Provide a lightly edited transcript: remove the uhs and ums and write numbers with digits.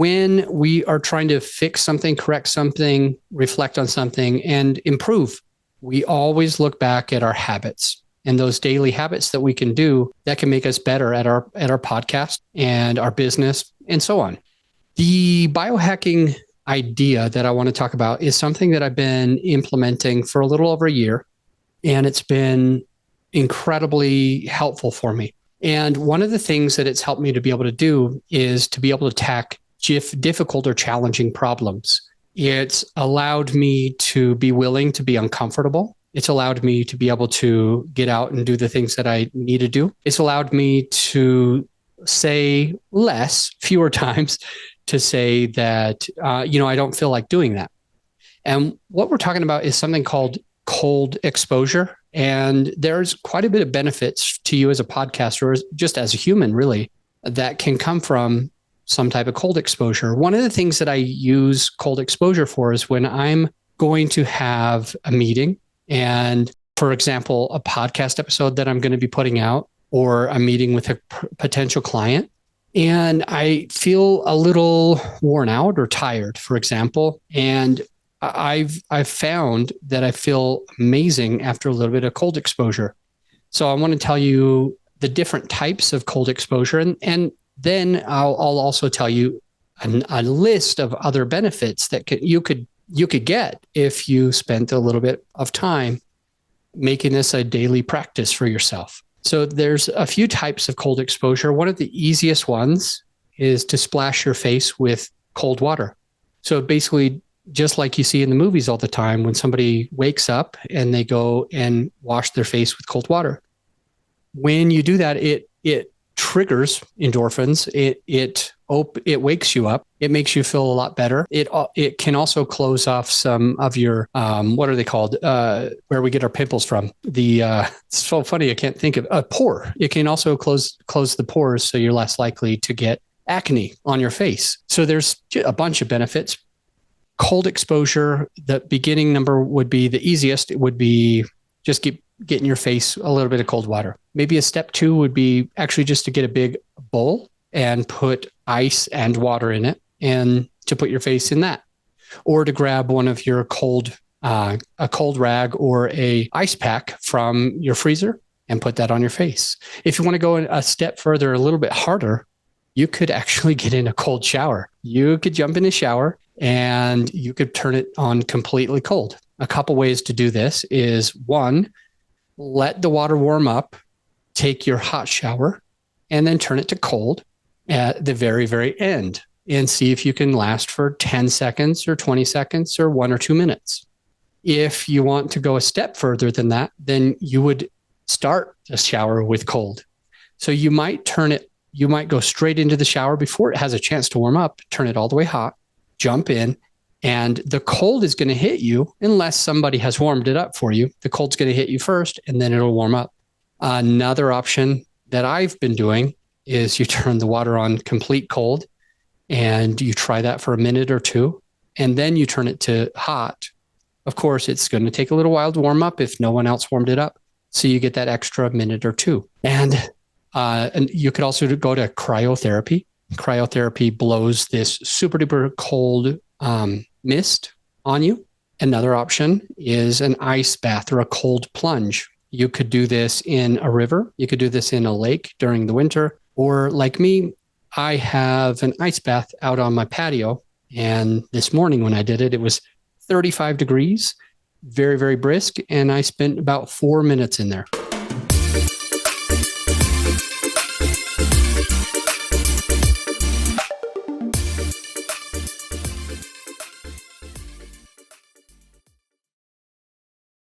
when we are trying to fix something, correct something, reflect on something, and improve, we always look back at our habits and those daily habits that we can do that can make us better at our podcast and our business and so on. The biohacking idea that I want to talk about is something that I've been implementing for a little over a year, and it's been incredibly helpful for me. And one of the things that it's helped me to be able to do is to be able to tackle difficult or challenging problems. It's allowed me to be willing to be uncomfortable. It's allowed me to be able to get out and do the things that I need to do. It's allowed me to say fewer times, to say that, I don't feel like doing that. And what we're talking about is something called cold exposure. And there's quite a bit of benefits to you as a podcaster, or just as a human, really, that can come from some type of cold exposure. One of the things that I use cold exposure for is when I'm going to have a meeting and, for example, a podcast episode that I'm going to be putting out, or a meeting with a potential client, and I feel a little worn out or tired, for example, and I've found that I feel amazing after a little bit of cold exposure. So I want to tell you the different types of cold exposure, and then I'll also tell you a list of other benefits that you could get if you spent a little bit of time making this a daily practice for yourself. So there's a few types of cold exposure. One of the easiest ones is to splash your face with cold water. So basically, just like you see in the movies all the time, when somebody wakes up and they go and wash their face with cold water. When you do that, it triggers endorphins. It wakes you up. It makes you feel a lot better. It can also close off some of your what are they called? Where we get our pimples from? It's so funny, I can't think of a pore. It can also close the pores, so you're less likely to get acne on your face. So there's a bunch of benefits. Cold exposure, the beginning number would be the easiest. It would be just get in your face a little bit of cold water. Maybe a step 2 would be actually just to get a big bowl and put ice and water in it, and to put your face in that, or to grab one of your a cold rag or a ice pack from your freezer and put that on your face. If you want to go a step further, a little bit harder, you could actually get in a cold shower. You could jump in a shower and you could turn it on completely cold. A couple ways to do this is, one, let the water warm up, take your hot shower, and then turn it to cold at the very, very end, and see if you can last for 10 seconds or 20 seconds or 1 or 2 minutes. If you want to go a step further than that, then you would start the shower with cold. So you might go straight into the shower before it has a chance to warm up, turn it all the way hot, jump in, and the cold is going to hit you unless somebody has warmed it up for you. The cold's going to hit you first, and then it'll warm up. Another option that I've been doing is you turn the water on complete cold, and you try that for a minute or 2, and then you turn it to hot. Of course, it's going to take a little while to warm up if no one else warmed it up. So you get that extra minute or 2. And you could also go to cryotherapy. Cryotherapy blows this super duper cold mist on you. Another option is an ice bath or a cold plunge. You could do this in a river. You could do this in a lake during the winter. Or like me, I have an ice bath out on my patio. And this morning when I did it, it was 35 degrees, very, very brisk. And I spent about 4 minutes in there.